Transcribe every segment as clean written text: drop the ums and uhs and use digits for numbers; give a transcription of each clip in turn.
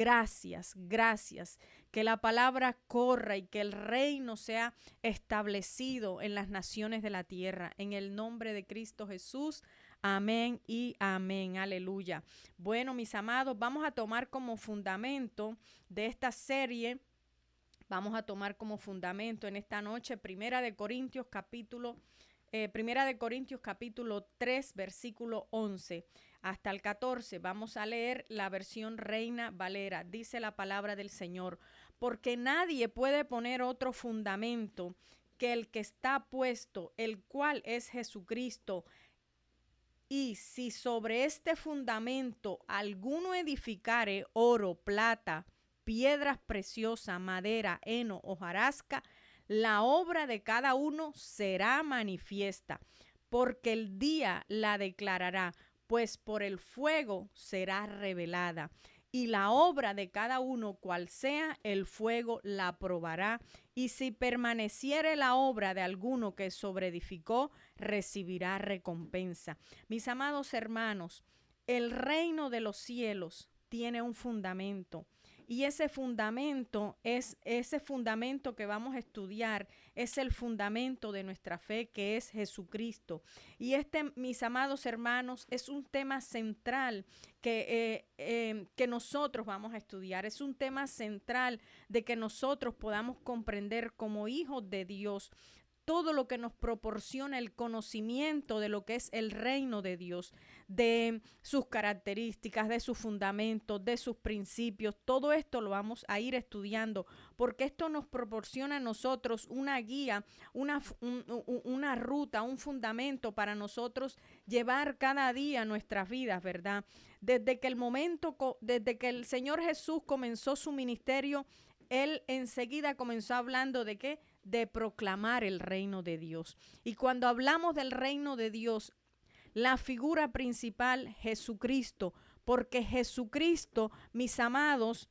Gracias, gracias. Que la palabra corra y que el reino sea establecido en las naciones de la tierra. En el nombre de Cristo Jesús. Amén y amén. Aleluya. Bueno, mis amados, vamos a tomar como fundamento de esta serie. Vamos a tomar como fundamento en esta noche Primera de Corintios capítulo 3, versículo 11 hasta el 14. Vamos a leer la versión Reina Valera. Dice la palabra del Señor: porque nadie puede poner otro fundamento que el que está puesto, el cual es Jesucristo. Y si sobre este fundamento alguno edificare oro, plata, piedras preciosas, madera, heno, hojarasca, la obra de cada uno será manifiesta, porque el día la declarará, pues por el fuego será revelada. Y la obra de cada uno, cual sea, el fuego la probará. Y si permaneciere la obra de alguno que sobreedificó, recibirá recompensa. Mis amados hermanos, el reino de los cielos tiene un fundamento. Y ese fundamento que vamos a estudiar, es el fundamento de nuestra fe, que es Jesucristo. Y mis amados hermanos, es un tema central que nosotros vamos a estudiar. Es un tema central de que nosotros podamos comprender como hijos de Dios todo lo que nos proporciona el conocimiento de lo que es el reino de Dios, de sus características, de sus fundamentos, de sus principios. Todo esto lo vamos a ir estudiando, porque esto nos proporciona a nosotros una guía, una ruta, un fundamento para nosotros llevar cada día nuestras vidas, ¿verdad? Desde que el Señor Jesús comenzó su ministerio, Él enseguida comenzó hablando de qué, de proclamar el reino de Dios. Y cuando hablamos del reino de Dios, la figura principal, Jesucristo, porque Jesucristo, mis amados,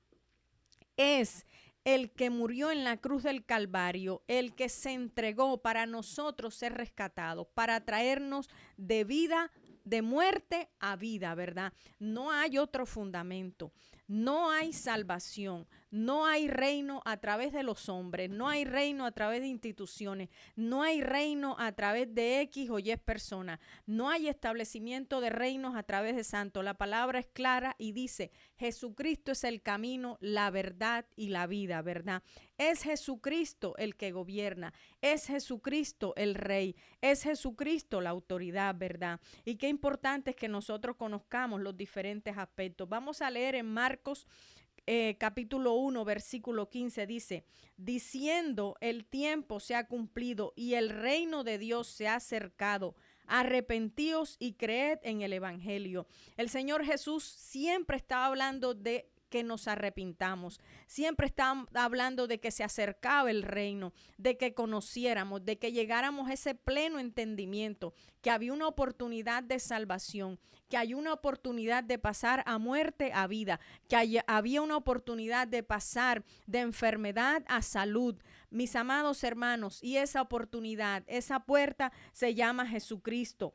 es el que murió en la cruz del Calvario, el que se entregó para nosotros ser rescatados, para traernos de vida, de muerte a vida, ¿verdad? No hay otro fundamento, no hay salvación, no hay reino a través de los hombres, no hay reino a través de instituciones, no hay reino a través de X o Y personas, no hay establecimiento de reinos a través de santos. La palabra es clara y dice: Jesucristo es el camino, la verdad y la vida, ¿verdad? Es Jesucristo el que gobierna, es Jesucristo el Rey, es Jesucristo la autoridad, ¿verdad? Y qué importante es que nosotros conozcamos los diferentes aspectos. Vamos a leer en Marcos capítulo 1, versículo 15, dice: diciendo, el tiempo se ha cumplido y el reino de Dios se ha acercado. Arrepentíos y creed en el evangelio. El Señor Jesús siempre estaba hablando de que nos arrepintamos. Siempre está hablando de que se acercaba el reino, de que conociéramos, de que llegáramos a ese pleno entendimiento, que había una oportunidad de salvación, que hay una oportunidad de pasar a muerte a vida, que había una oportunidad de pasar de enfermedad a salud. Mis amados hermanos, y esa oportunidad, esa puerta se llama Jesucristo.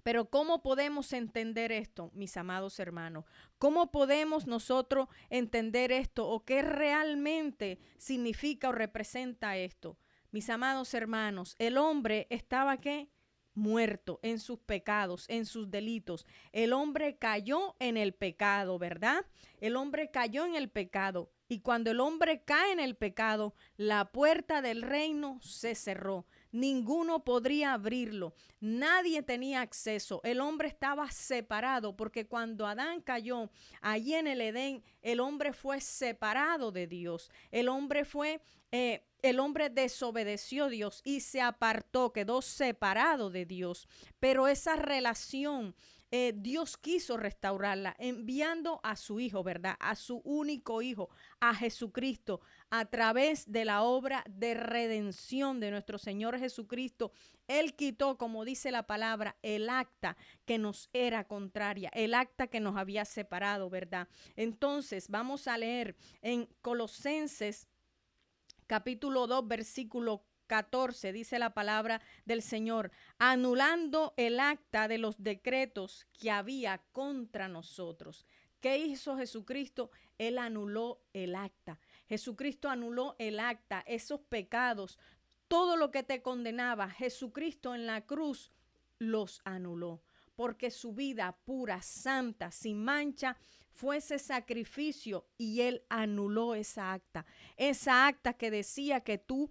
Pero ¿cómo podemos entender esto, mis amados hermanos? ¿Cómo podemos nosotros entender esto o qué realmente significa o representa esto? Mis amados hermanos, el hombre estaba ¿qué? Muerto en sus pecados, en sus delitos. El hombre cayó en el pecado, ¿verdad? El hombre cayó en el pecado. Y cuando el hombre cae en el pecado, la puerta del reino se cerró. Ninguno podría abrirlo. Nadie tenía acceso. El hombre estaba separado, porque cuando Adán cayó allí en el Edén, el hombre fue separado de Dios. El hombre desobedeció a Dios y se apartó, quedó separado de Dios. Pero esa relación Dios quiso restaurarla enviando a su Hijo, ¿verdad? A su único Hijo, a Jesucristo, a través de la obra de redención de nuestro Señor Jesucristo. Él quitó, como dice la palabra, el acta que nos era contraria, el acta que nos había separado, ¿verdad? Entonces, vamos a leer en Colosenses capítulo 2, versículo 14, dice la palabra del Señor: anulando el acta de los decretos que había contra nosotros. ¿Qué hizo Jesucristo? Él anuló el acta. Jesucristo anuló el acta, esos pecados, todo lo que te condenaba, Jesucristo en la cruz los anuló, porque su vida pura, santa, sin mancha, fue ese sacrificio y él anuló esa acta que decía que tú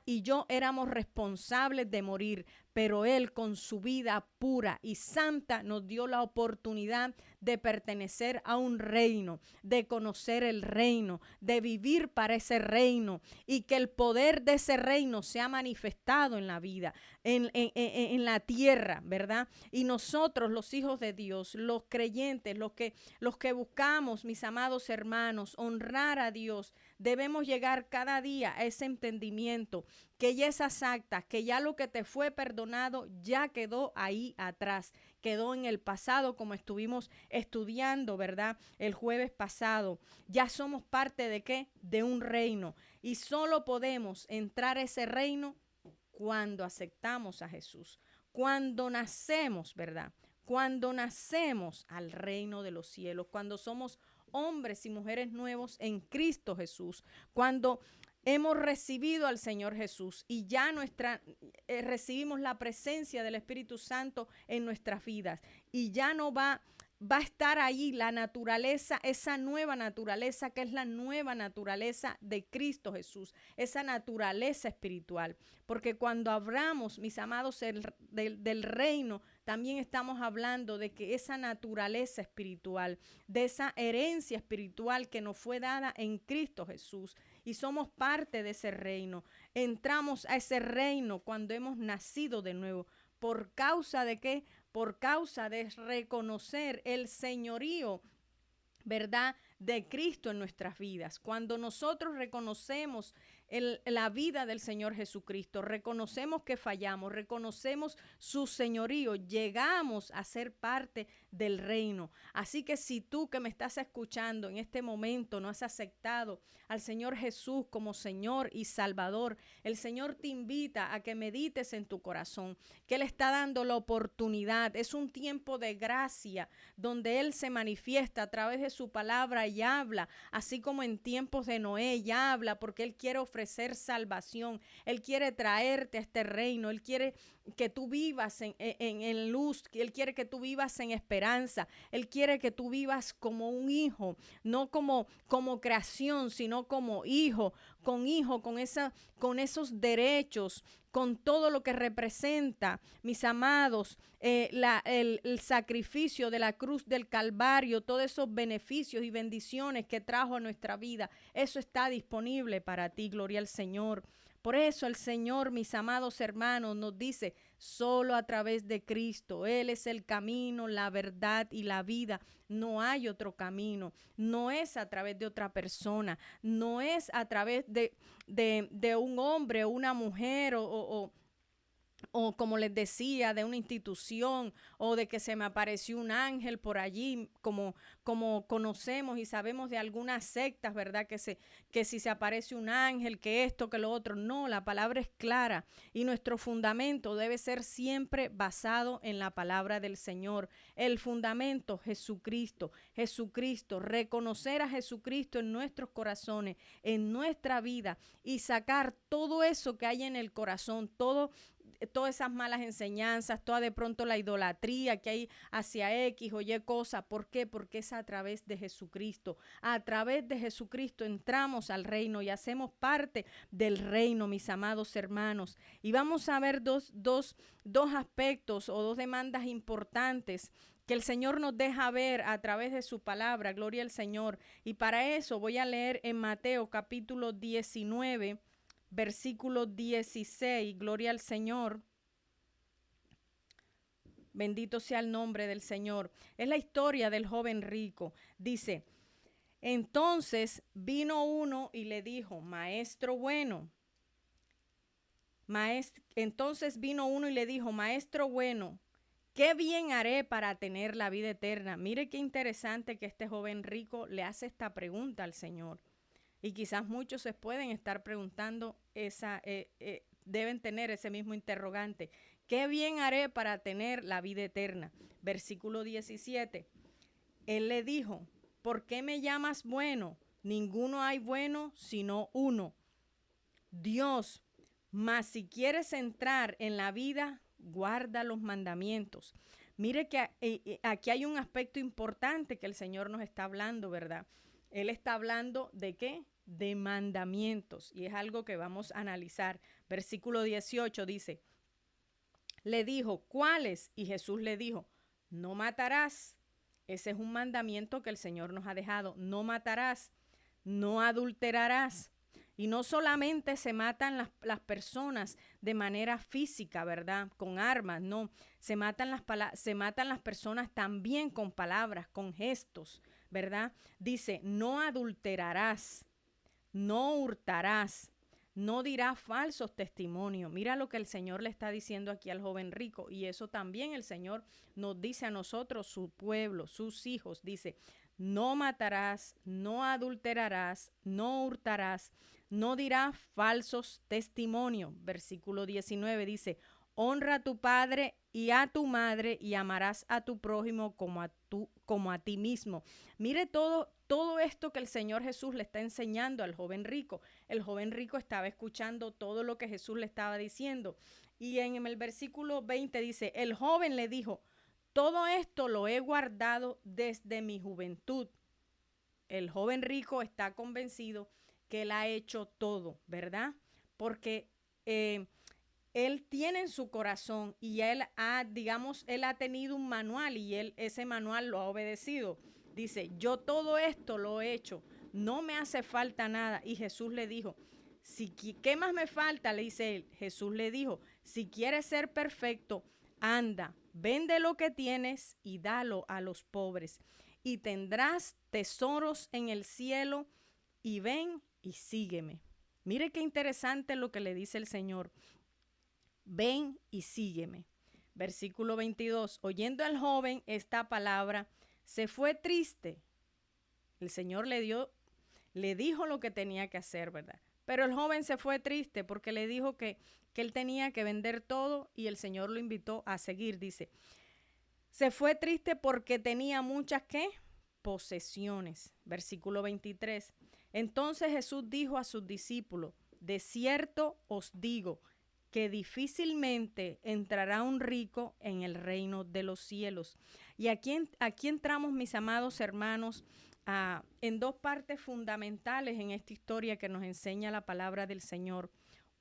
y yo éramos responsables de morir, pero él con su vida pura y santa nos dio la oportunidad de pertenecer a un reino, de conocer el reino, de vivir para ese reino y que el poder de ese reino se ha manifestado en la vida, en la tierra, ¿verdad? Y nosotros, los hijos de Dios, los creyentes, los que buscamos, mis amados hermanos, honrar a Dios, debemos llegar cada día a ese entendimiento que ya esas actas, que ya lo que te fue perdonado ya quedó ahí atrás, quedó en el pasado, como estuvimos estudiando, ¿verdad? El jueves pasado. Ya somos parte de ¿qué? De un reino, y solo podemos entrar a ese reino cuando aceptamos a Jesús, cuando nacemos, ¿verdad? Cuando nacemos al reino de los cielos, cuando somos hombres y mujeres nuevos en Cristo Jesús, cuando hemos recibido al Señor Jesús y ya recibimos la presencia del Espíritu Santo en nuestras vidas, y ya no va a estar ahí la naturaleza, esa nueva naturaleza que es la nueva naturaleza de Cristo Jesús, esa naturaleza espiritual. Porque cuando hablamos, mis amados, del reino, también estamos hablando de que esa naturaleza espiritual, de esa herencia espiritual que nos fue dada en Cristo Jesús, y somos parte de ese reino. Entramos a ese reino cuando hemos nacido de nuevo. ¿Por causa de qué? Por causa de reconocer el señorío, ¿verdad?, de Cristo en nuestras vidas. Cuando nosotros reconocemos la vida del Señor Jesucristo, reconocemos que fallamos, reconocemos su señorío, llegamos a ser parte del reino. Así que si tú que me estás escuchando en este momento no has aceptado al Señor Jesús como Señor y Salvador, el Señor te invita a que medites en tu corazón, que Él está dando la oportunidad. Es un tiempo de gracia donde Él se manifiesta a través de su palabra y habla, así como en tiempos de Noé ya habla, porque Él quiere ofrecer salvación. Él quiere traerte a este reino. Él quiere que tú vivas en luz. Él quiere que tú vivas en esperanza. Él quiere que tú vivas como un hijo, no como creación, sino como hijo, con esos derechos, con todo lo que representa, mis amados, el sacrificio de la cruz del Calvario, todos esos beneficios y bendiciones que trajo a nuestra vida. Eso está disponible para ti, gloria al Señor. Por eso el Señor, mis amados hermanos, nos dice, solo a través de Cristo. Él es el camino, la verdad y la vida. No hay otro camino. No es a través de otra persona. No es a través de un hombre o una mujer o como les decía, de una institución, o de que se me apareció un ángel por allí, como conocemos y sabemos de algunas sectas, ¿verdad? Que si se aparece un ángel, que esto, que lo otro. No, la palabra es clara y nuestro fundamento debe ser siempre basado en la palabra del Señor. El fundamento, Jesucristo, reconocer a Jesucristo en nuestros corazones, en nuestra vida, y sacar todo eso que hay en el corazón, todas esas malas enseñanzas, toda de pronto la idolatría que hay hacia X o Y cosa. ¿Por qué? Porque es a través de Jesucristo. A través de Jesucristo entramos al reino y hacemos parte del reino, mis amados hermanos. Y vamos a ver dos aspectos o dos demandas importantes que el Señor nos deja ver a través de su palabra. Gloria al Señor. Y para eso voy a leer en Mateo capítulo 19, versículo 16, gloria al Señor. Bendito sea el nombre del Señor. Es la historia del joven rico. Dice, entonces vino uno y le dijo, maestro bueno. Entonces vino uno y le dijo, maestro bueno, ¿qué bien haré para tener la vida eterna? Mire qué interesante que este joven rico le hace esta pregunta al Señor. Y quizás muchos se pueden estar preguntando deben tener ese mismo interrogante. ¿Qué bien haré para tener la vida eterna? Versículo 17. Él le dijo, ¿por qué me llamas bueno? Ninguno hay bueno sino uno, Dios. Mas si quieres entrar en la vida, guarda los mandamientos. Mire que aquí hay un aspecto importante que el Señor nos está hablando, ¿verdad? Él está hablando ¿de qué? De mandamientos, y es algo que vamos a analizar. Versículo 18 dice, le dijo, ¿cuáles? Y Jesús le dijo, no matarás. Ese es un mandamiento que el Señor nos ha dejado. No matarás, no adulterarás. Y no solamente se matan las personas de manera física, ¿verdad? Con armas, no. Se matan las personas también con palabras, con gestos, ¿verdad? Dice, no adulterarás, no hurtarás, no dirás falsos testimonios. Mira lo que el Señor le está diciendo aquí al joven rico. Y eso también el Señor nos dice a nosotros, su pueblo, sus hijos. Dice, no matarás, no adulterarás, no hurtarás, no dirás falsos testimonios. Versículo 19 dice, honra a tu padre y a tu madre y amarás a tu prójimo como a ti mismo. Mire todo esto que el Señor Jesús le está enseñando al joven rico. El joven rico estaba escuchando todo lo que Jesús le estaba diciendo. Y en el versículo 20 dice, el joven le dijo, todo esto lo he guardado desde mi juventud. El joven rico está convencido que él ha hecho todo, ¿verdad? Porque él tiene en su corazón y él ha tenido un manual y ese manual lo ha obedecido. Dice, yo todo esto lo he hecho, no me hace falta nada. Y Jesús le dijo, ¿qué más me falta? Le dice él. Jesús le dijo, si quieres ser perfecto, anda, vende lo que tienes y dalo a los pobres, y tendrás tesoros en el cielo, y ven y sígueme. Mire qué interesante lo que le dice el Señor. Ven y sígueme. Versículo 22. Oyendo al joven esta palabra, se fue triste. El Señor le dijo lo que tenía que hacer, ¿verdad? Pero el joven se fue triste porque le dijo que él tenía que vender todo y el Señor lo invitó a seguir. Dice, se fue triste porque tenía muchas, ¿qué? Posesiones. Versículo 23. Entonces Jesús dijo a sus discípulos, de cierto os digo, que difícilmente entrará un rico en el reino de los cielos. Y aquí entramos, mis amados hermanos, en dos partes fundamentales en esta historia que nos enseña la palabra del Señor.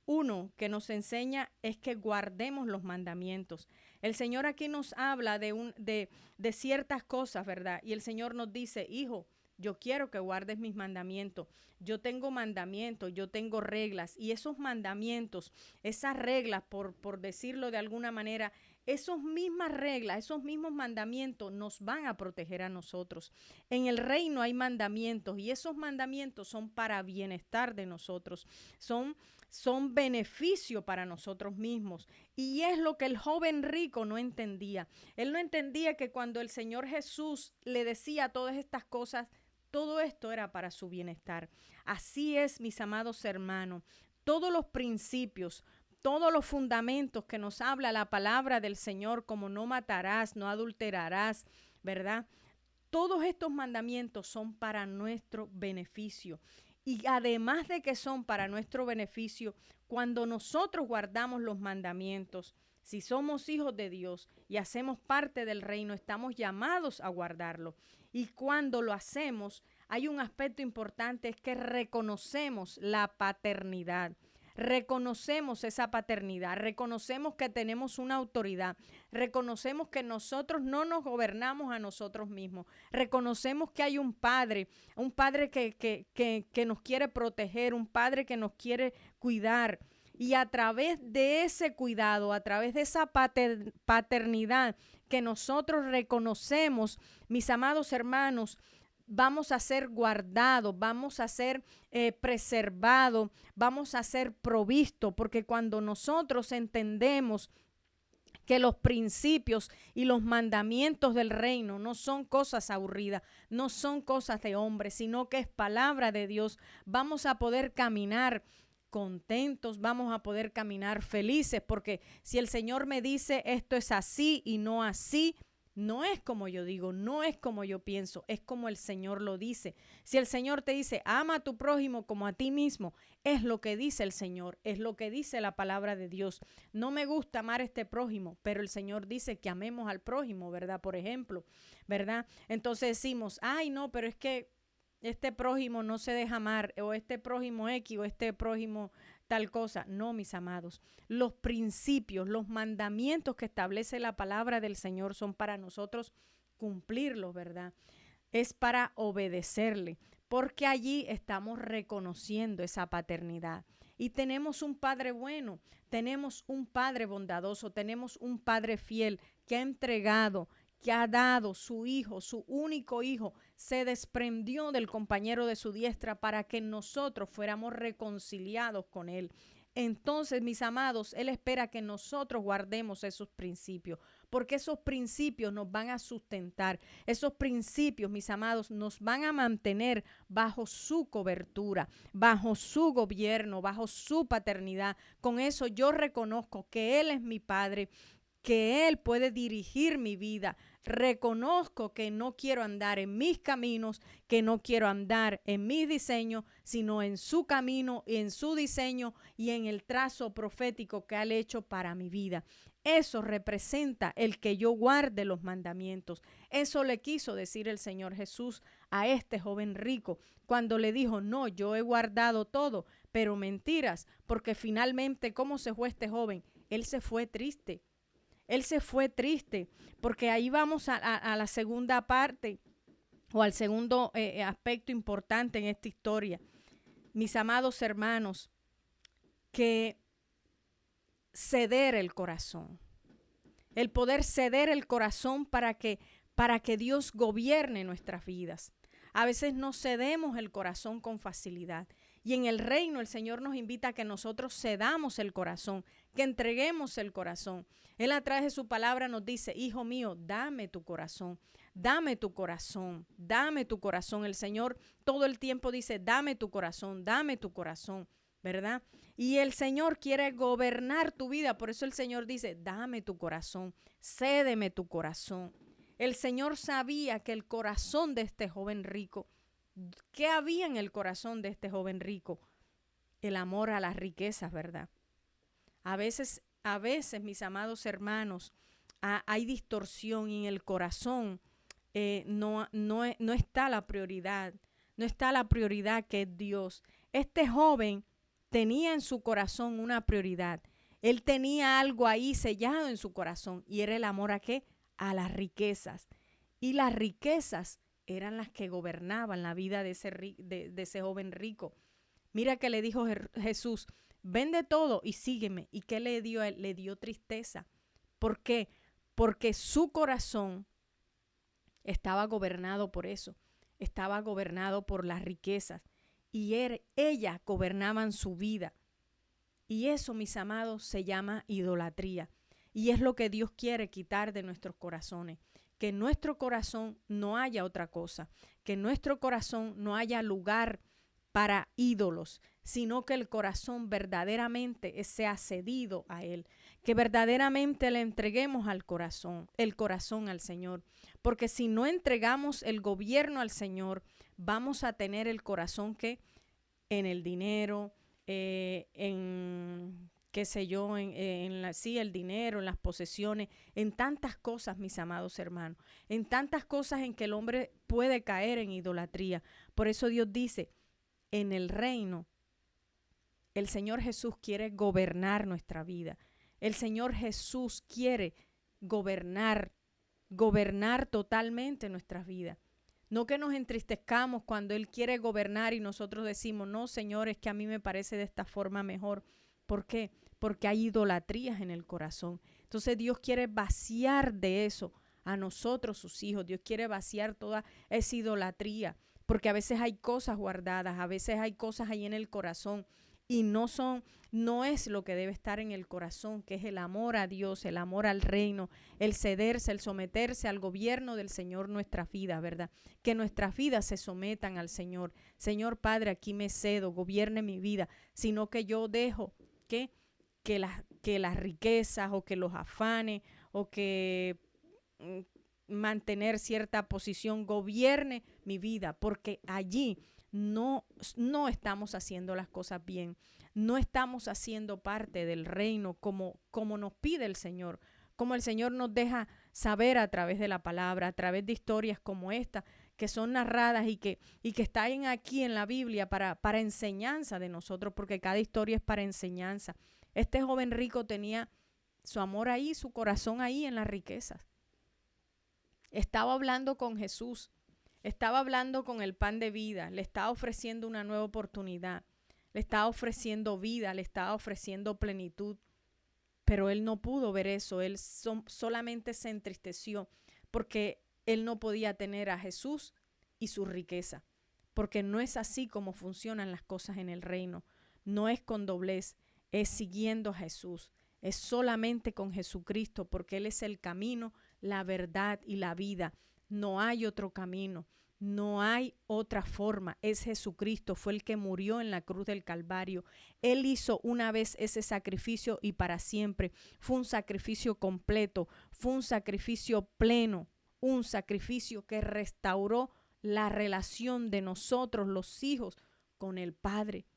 Uno que nos enseña es que guardemos los mandamientos. El Señor aquí nos habla de ciertas cosas, ¿verdad? Y el Señor nos dice, hijo, yo quiero que guardes mis mandamientos. Yo tengo mandamientos, yo tengo reglas. Y esos mandamientos, esas reglas, por decirlo de alguna manera, esas mismas reglas, esos mismos mandamientos nos van a proteger a nosotros. En el reino hay mandamientos y esos mandamientos son para bienestar de nosotros. Son beneficio para nosotros mismos. Y es lo que el joven rico no entendía. Él no entendía que cuando el Señor Jesús le decía todas estas cosas, todo esto era para su bienestar. Así es, mis amados hermanos, todos los principios, todos los fundamentos que nos habla la palabra del Señor, como no matarás, no adulterarás, ¿verdad? Todos estos mandamientos son para nuestro beneficio. Y además de que son para nuestro beneficio, cuando nosotros guardamos los mandamientos, si somos hijos de Dios y hacemos parte del reino, estamos llamados a guardarlo. Y cuando lo hacemos, hay un aspecto importante, es que reconocemos la paternidad. Reconocemos esa paternidad, reconocemos que tenemos una autoridad, reconocemos que nosotros no nos gobernamos a nosotros mismos, reconocemos que hay un padre que nos quiere proteger, un padre que nos quiere cuidar. Y a través de ese cuidado, a través de esa paternidad que nosotros reconocemos, mis amados hermanos, vamos a ser guardados, vamos a ser preservados, vamos a ser provistos, porque cuando nosotros entendemos que los principios y los mandamientos del reino no son cosas aburridas, no son cosas de hombres, sino que es palabra de Dios, vamos a poder caminar contentos, vamos a poder caminar felices, porque si el Señor me dice esto es así y no así, No es como yo digo, no es como yo pienso, es como el Señor lo dice. Si el Señor te dice, ama a tu prójimo como a ti mismo, es lo que dice el Señor, es lo que dice la palabra de Dios. No me gusta amar a este prójimo, pero el Señor dice que amemos al prójimo, ¿verdad? Por ejemplo, ¿verdad? Entonces decimos, ay, no, pero es que este prójimo no se deja amar, o este prójimo X, o este prójimo tal cosa. No, mis amados, los principios, los mandamientos que establece la palabra del Señor son para nosotros cumplirlos, ¿verdad? Es para obedecerle, porque allí estamos reconociendo esa paternidad. Y tenemos un Padre bueno, tenemos un Padre bondadoso, tenemos un Padre fiel que ha entregado, que ha dado su Hijo, su único Hijo, se desprendió del compañero de su diestra para que nosotros fuéramos reconciliados con Él. Entonces, mis amados, Él espera que nosotros guardemos esos principios, porque esos principios nos van a sustentar. Esos principios, mis amados, nos van a mantener bajo su cobertura, bajo su gobierno, bajo su paternidad. Con eso yo reconozco que Él es mi Padre, que Él puede dirigir mi vida. Reconozco que no quiero andar en mis caminos, que no quiero andar en mis diseños, sino en su camino, en su diseño y en el trazo profético que Él ha hecho para mi vida. Eso representa el que yo guarde los mandamientos. Eso le quiso decir el Señor Jesús a este joven rico cuando le dijo, no, yo he guardado todo, pero mentiras, porque finalmente, ¿cómo se fue este joven? Él se fue triste. Él se fue triste, porque ahí vamos a la segunda parte o al segundo aspecto importante en esta historia. Mis amados hermanos, que ceder el corazón, el poder ceder el corazón para que Dios gobierne nuestras vidas. A veces no cedemos el corazón con facilidad. Y en el reino el Señor nos invita a que nosotros cedamos el corazón, que entreguemos el corazón. Él a través de su palabra nos dice, hijo mío, dame tu corazón, dame tu corazón, dame tu corazón. El Señor todo el tiempo dice, dame tu corazón, ¿verdad? Y el Señor quiere gobernar tu vida. Por eso el Señor dice, dame tu corazón, cédeme tu corazón. El Señor sabía que el corazón de este joven rico, ¿qué había en el corazón de este joven rico? El amor a las riquezas, ¿verdad? A veces, mis amados hermanos, hay distorsión y en el corazón no está la prioridad, no está la prioridad que es Dios. Este joven tenía en su corazón una prioridad. Él tenía algo ahí sellado en su corazón y era el amor ¿a qué? A las riquezas. Y las riquezas eran las que gobernaban la vida de ese joven rico. Mira que le dijo Jesús, vende todo y sígueme. ¿Y qué le dio a él? Le dio tristeza. ¿Por qué? Porque su corazón estaba gobernado por eso. Estaba gobernado por las riquezas. Y ellas gobernaban su vida. Y eso, mis amados, se llama idolatría. Y es lo que Dios quiere quitar de nuestros corazones. Que en nuestro corazón no haya otra cosa. Que en nuestro corazón no haya lugar para ídolos, sino que el corazón verdaderamente sea cedido a Él. Que verdaderamente le entreguemos el corazón al Señor. Porque si no entregamos el gobierno al Señor, vamos a tener el corazón que en el dinero, en qué sé yo, el dinero, en las posesiones, en tantas cosas, mis amados hermanos, en tantas cosas en que el hombre puede caer en idolatría. Por eso Dios dice, en el reino, el Señor Jesús quiere gobernar nuestra vida. El Señor Jesús quiere gobernar totalmente nuestras vidas. No que nos entristezcamos cuando Él quiere gobernar y nosotros decimos, no, Señor, es que a mí me parece de esta forma mejor. ¿Por qué? Porque hay idolatrías en el corazón. Entonces Dios quiere vaciar de eso a nosotros, sus hijos. Dios quiere vaciar toda esa idolatría. Porque a veces hay cosas guardadas, a veces hay cosas ahí en el corazón y no es lo que debe estar en el corazón, que es el amor a Dios, el amor al reino, el cederse, el someterse al gobierno del Señor nuestras vidas, ¿verdad? Que nuestras vidas se sometan al Señor. Señor Padre, aquí me cedo, gobierne mi vida, sino que yo dejo que las riquezas o que los afanes o que mantener cierta posición gobierne mi vida, porque allí no estamos haciendo las cosas bien, no estamos haciendo parte del reino como nos pide el Señor, como el Señor nos deja saber a través de la palabra, a través de historias como esta, que son narradas y que están aquí en la Biblia para enseñanza de nosotros, porque cada historia es para enseñanza. Este joven rico tenía su amor ahí, su corazón ahí en las riquezas. Estaba hablando con Jesús, estaba hablando con el pan de vida, le estaba ofreciendo una nueva oportunidad, le estaba ofreciendo vida, le estaba ofreciendo plenitud. Pero él no pudo ver eso, él solamente se entristeció porque él no podía tener a Jesús y su riqueza, porque no es así como funcionan las cosas en el reino. No es con doblez, es siguiendo a Jesús, es solamente con Jesucristo, porque Él es el camino, la verdad y la vida. No hay otro camino, no hay otra forma. Es Jesucristo, fue el que murió en la cruz del Calvario. Él hizo una vez ese sacrificio y para siempre. Fue un sacrificio completo, fue un sacrificio pleno, un sacrificio que restauró la relación de nosotros, los hijos, con el Padre.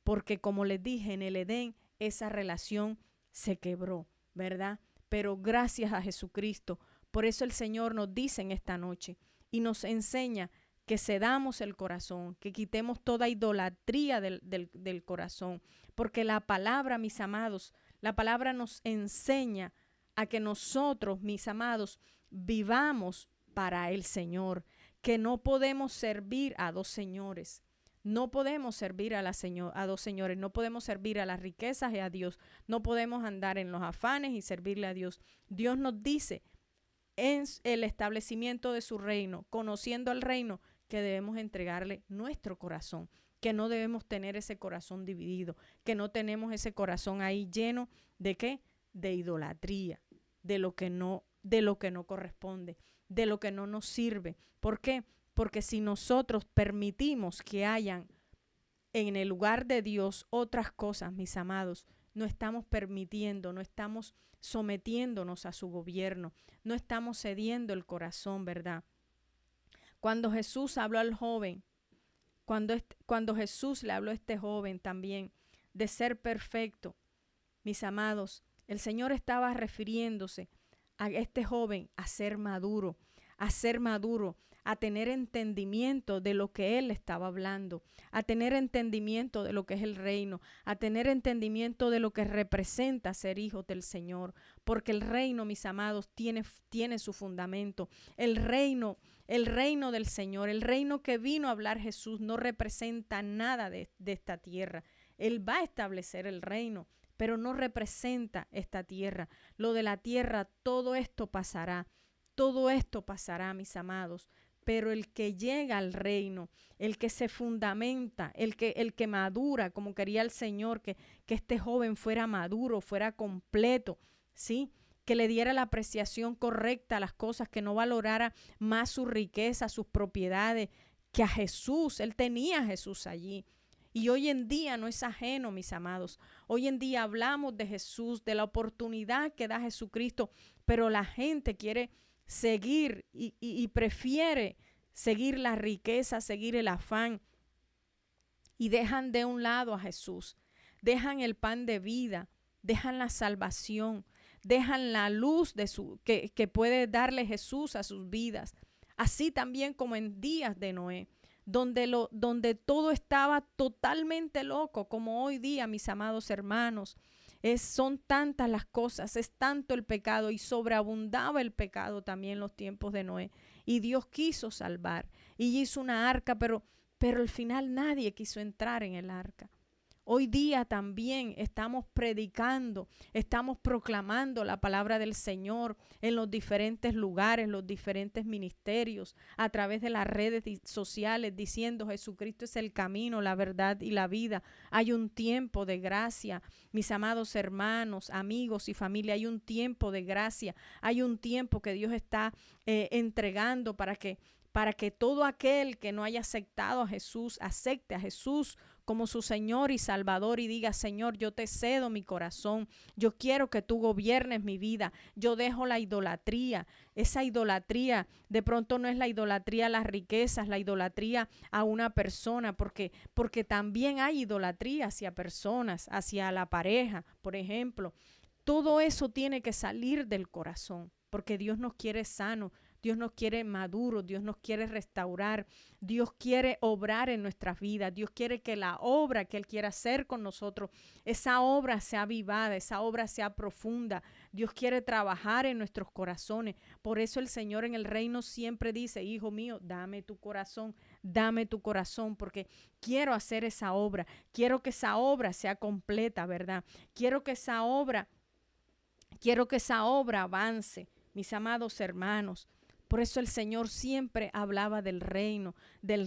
Porque como les dije, en el Edén esa relación se quebró, ¿verdad? Pero gracias a Jesucristo, por eso el Señor nos dice en esta noche y nos enseña que cedamos el corazón, que quitemos toda idolatría del corazón, porque la palabra, mis amados, la palabra nos enseña a que nosotros, mis amados, vivamos para el Señor, que no podemos servir a dos señores. No podemos servir a dos señores, no podemos servir a las riquezas y a Dios, no podemos andar en los afanes y servirle a Dios. Dios nos dice en el establecimiento de su reino, conociendo el reino, que debemos entregarle nuestro corazón, que no debemos tener ese corazón dividido, que no tenemos ese corazón ahí lleno ¿de qué? De idolatría, de lo que no corresponde, de lo que no nos sirve. ¿Por qué? Porque si nosotros permitimos que hayan en el lugar de Dios otras cosas, mis amados, no estamos permitiendo, no estamos sometiéndonos a su gobierno, no estamos cediendo el corazón, ¿verdad? Cuando Jesús habló al joven, cuando Jesús le habló a este joven también de ser perfecto, mis amados, el Señor estaba refiriéndose a este joven a ser maduro, a tener entendimiento de lo que él estaba hablando, a tener entendimiento de lo que es el reino, a tener entendimiento de lo que representa ser hijos del Señor, porque el reino, mis amados, tiene su fundamento. El reino del Señor, el reino que vino a hablar Jesús, no representa nada de esta tierra. Él va a establecer el reino, pero no representa esta tierra. Lo de la tierra, todo esto pasará, mis amados. Pero el que llega al reino, el que se fundamenta, el que madura, como quería el Señor, que este joven fuera maduro, fuera completo, ¿sí? Que le diera la apreciación correcta a las cosas, que no valorara más su riqueza, sus propiedades, que a Jesús. Él tenía a Jesús allí. Y hoy en día no es ajeno, mis amados. Hoy en día hablamos de Jesús, de la oportunidad que da Jesucristo, pero la gente quiere seguir y prefiere seguir la riqueza, seguir el afán, y dejan de un lado a Jesús, dejan el pan de vida, dejan la salvación, dejan la luz que puede darle Jesús a sus vidas. Así también como en días de Noé, donde todo estaba totalmente loco, como hoy día, mis amados hermanos. Son tantas las cosas, es tanto el pecado, y sobreabundaba el pecado también en los tiempos de Noé. Y Dios quiso salvar y hizo una arca, pero al final nadie quiso entrar en el arca. Hoy día también estamos predicando, estamos proclamando la palabra del Señor en los diferentes lugares, los diferentes ministerios, a través de las redes sociales, diciendo Jesucristo es el camino, la verdad y la vida. Hay un tiempo de gracia, mis amados hermanos, amigos y familia, hay un tiempo de gracia, hay un tiempo que Dios está entregando para que para que todo aquel que no haya aceptado a Jesús, acepte a Jesús como su Señor y Salvador y diga: Señor, yo te cedo mi corazón, yo quiero que tú gobiernes mi vida, yo dejo la idolatría. Esa idolatría de pronto no es la idolatría a las riquezas, la idolatría a una persona, porque también hay idolatría hacia personas, hacia la pareja, por ejemplo. Todo eso tiene que salir del corazón, porque Dios nos quiere sanos, Dios nos quiere maduros, Dios nos quiere restaurar, Dios quiere obrar en nuestras vidas, Dios quiere que la obra que Él quiera hacer con nosotros, esa obra sea avivada, esa obra sea profunda. Dios quiere trabajar en nuestros corazones. Por eso el Señor en el reino siempre dice: hijo mío, dame tu corazón, porque quiero hacer esa obra, quiero que esa obra sea completa, ¿verdad? Quiero que esa obra avance, mis amados hermanos. Por eso el Señor siempre hablaba del reino, que el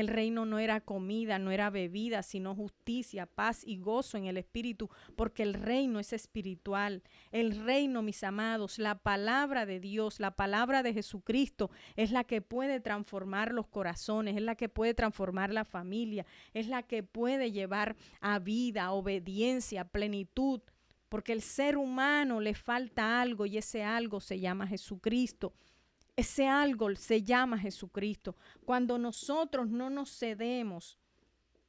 reino no era comida, no era bebida, sino justicia, paz y gozo en el Espíritu, porque el reino es espiritual. El reino, mis amados, la palabra de Dios, la palabra de Jesucristo es la que puede transformar los corazones, es la que puede transformar la familia, es la que puede llevar a vida, obediencia, plenitud. Porque el ser humano le falta algo y ese algo se llama Jesucristo. Ese algo se llama Jesucristo. Cuando nosotros no nos cedemos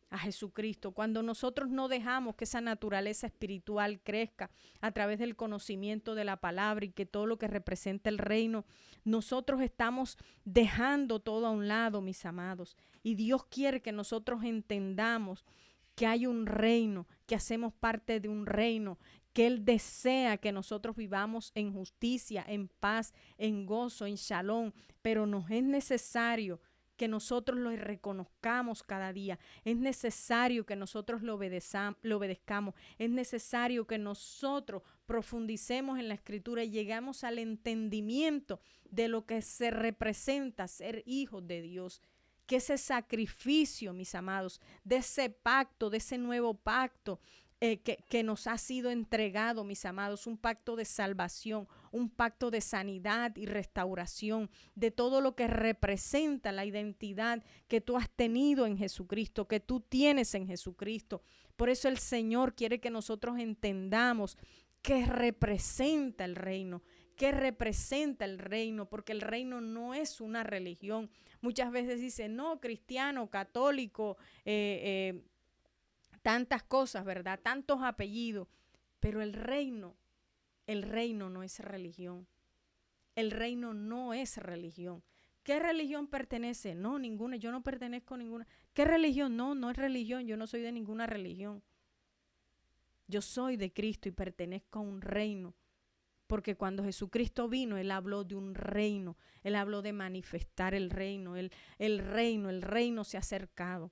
a Jesucristo, cuando nosotros no dejamos que esa naturaleza espiritual crezca a través del conocimiento de la palabra y que todo lo que representa el reino, nosotros estamos dejando todo a un lado, mis amados. Y Dios quiere que nosotros entendamos que hay un reino, que hacemos parte de un reino, que Él desea que nosotros vivamos en justicia, en paz, en gozo, en shalom, pero nos es necesario que nosotros lo reconozcamos cada día. Es necesario que nosotros lo obedezcamos. Es necesario que nosotros profundicemos en la Escritura y llegamos al entendimiento de lo que se representa ser hijos de Dios. Que ese sacrificio, mis amados, de ese pacto, de ese nuevo pacto que nos ha sido entregado, mis amados, un pacto de salvación, un pacto de sanidad y restauración, de todo lo que representa la identidad que tú has tenido en Jesucristo, que tú tienes en Jesucristo. Por eso el Señor quiere que nosotros entendamos qué representa el reino. ¿Qué representa el reino? Porque el reino no es una religión. Muchas veces dicen: no, cristiano, católico, tantas cosas, ¿verdad? Tantos apellidos. Pero el reino no es religión. El reino no es religión. ¿Qué religión pertenece? No, ninguna. Yo no pertenezco a ninguna. ¿Qué religión? No, no es religión. Yo no soy de ninguna religión. Yo soy de Cristo y pertenezco a un reino. Porque cuando Jesucristo vino, Él habló de un reino. Él habló de manifestar el reino. El reino se ha acercado.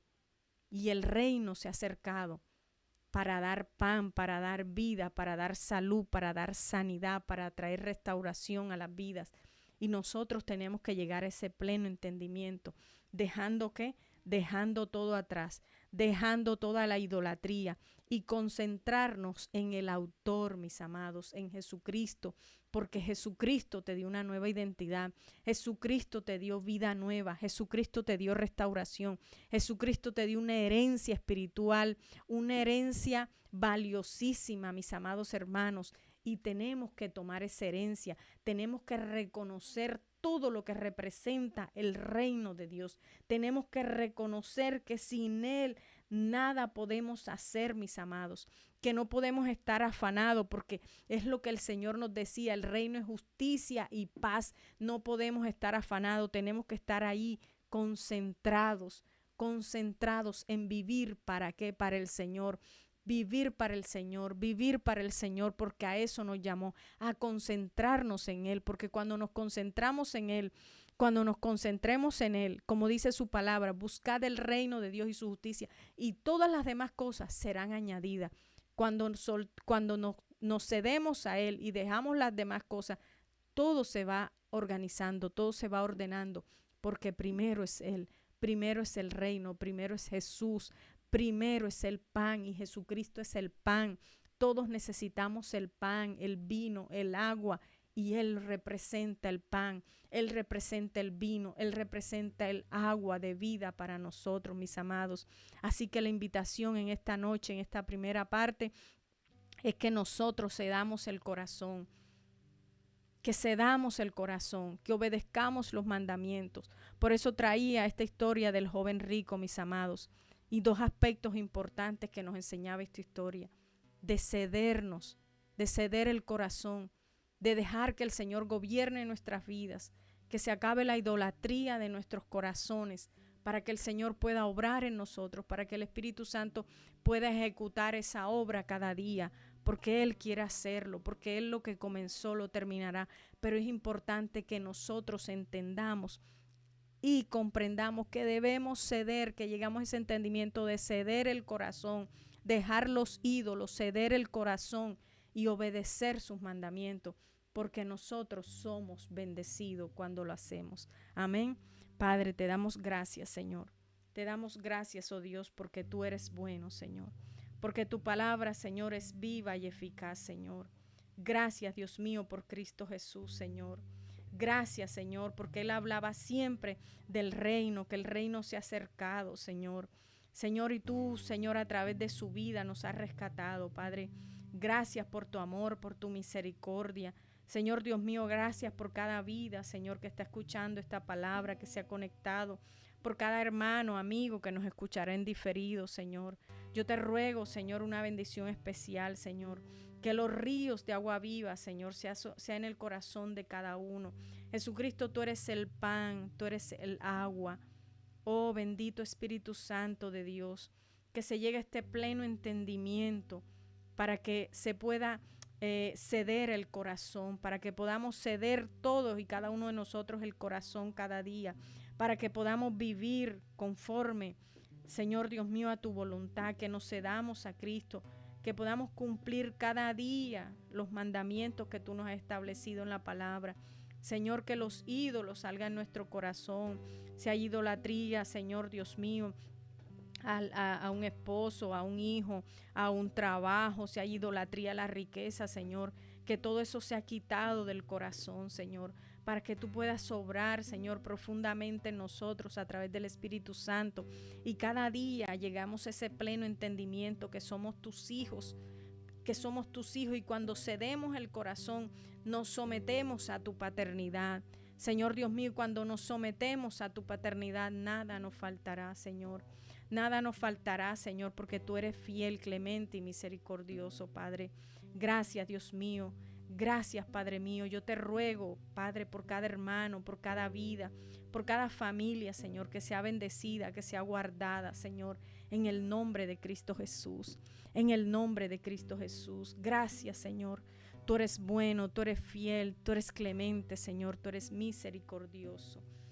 Y el reino se ha acercado para dar pan, para dar vida, para dar salud, para dar sanidad, para traer restauración a las vidas. Y nosotros tenemos que llegar a ese pleno entendimiento. ¿Dejando qué? Dejando todo atrás, dejando toda la idolatría y concentrarnos en el autor, mis amados, en Jesucristo, porque Jesucristo te dio una nueva identidad, Jesucristo te dio vida nueva, Jesucristo te dio restauración, Jesucristo te dio una herencia espiritual, una herencia valiosísima, mis amados hermanos, y tenemos que tomar esa herencia, tenemos que reconocer todo lo que representa el reino de Dios. Tenemos que reconocer que sin Él nada podemos hacer, mis amados, que no podemos estar afanados, porque es lo que el Señor nos decía: el reino es justicia y paz. No podemos estar afanados, tenemos que estar ahí concentrados en vivir. ¿Para qué? Para el Señor. Vivir para el Señor, porque a eso nos llamó, a concentrarnos en Él, porque cuando nos concentramos en Él, cuando nos concentremos en Él, como dice su palabra, buscad el reino de Dios y su justicia, y todas las demás cosas serán añadidas. Cuando nos cedemos a Él y dejamos las demás cosas, todo se va organizando, todo se va ordenando, porque primero es Él, primero es el reino, primero es Jesús, primero es el pan, y Jesucristo es el pan. Todos necesitamos el pan, el vino, el agua, y Él representa el pan, Él representa el vino, Él representa el agua de vida para nosotros, mis amados. Así que la invitación en esta noche, en esta primera parte, es que nosotros cedamos el corazón, que obedezcamos los mandamientos. Por eso traía esta historia del joven rico, mis amados, y dos aspectos importantes que nos enseñaba esta historia: de cedernos, de ceder el corazón, de dejar que el Señor gobierne nuestras vidas, que se acabe la idolatría de nuestros corazones, para que el Señor pueda obrar en nosotros, para que el Espíritu Santo pueda ejecutar esa obra cada día, porque Él quiere hacerlo, porque Él lo que comenzó lo terminará. Pero es importante que nosotros entendamos y comprendamos que debemos ceder, que llegamos a ese entendimiento de ceder el corazón, dejar los ídolos, ceder el corazón y obedecer sus mandamientos, porque nosotros somos bendecidos cuando lo hacemos. Amén. Padre, te damos gracias, Señor. Te damos gracias, oh Dios, porque tú eres bueno, Señor. Porque tu palabra, Señor, es viva y eficaz, Señor. Gracias, Dios mío, por Cristo Jesús, Señor. Gracias, Señor, porque Él hablaba siempre del reino, que el reino se ha acercado, Señor. Señor, y tú, Señor, a través de su vida nos has rescatado, Padre. Gracias por tu amor, por tu misericordia. Señor Dios mío, gracias por cada vida, Señor, que está escuchando esta palabra, que se ha conectado, por cada hermano, amigo que nos escuchará en diferido, Señor. Yo te ruego, Señor, una bendición especial, Señor, que los ríos de agua viva, Señor, sea en el corazón de cada uno. Jesucristo, tú eres el pan, tú eres el agua. Oh, bendito Espíritu Santo de Dios, que se llegue a este pleno entendimiento para que se pueda ceder el corazón, para que podamos ceder todos y cada uno de nosotros el corazón cada día, para que podamos vivir conforme, Señor Dios mío, a tu voluntad, que nos cedamos a Cristo, que podamos cumplir cada día los mandamientos que tú nos has establecido en la palabra. Señor, que los ídolos salgan en nuestro corazón. Si hay idolatría, Señor Dios mío, a un esposo, a un hijo, a un trabajo, si hay idolatría a la riqueza, Señor, que todo eso sea quitado del corazón, Señor, para que tú puedas obrar, Señor, profundamente en nosotros a través del Espíritu Santo, y cada día llegamos a ese pleno entendimiento que somos tus hijos, y cuando cedemos el corazón nos sometemos a tu paternidad. Señor Dios mío, cuando nos sometemos a tu paternidad, nada nos faltará, Señor. Nada nos faltará, Señor, porque tú eres fiel, clemente y misericordioso, Padre. Gracias, Dios mío. Gracias, Padre mío. Yo te ruego, Padre, por cada hermano, por cada vida, por cada familia, Señor, que sea bendecida, que sea guardada, Señor, en el nombre de Cristo Jesús. En el nombre de Cristo Jesús. Gracias, Señor. Tú eres bueno, tú eres fiel, tú eres clemente, Señor, tú eres misericordioso.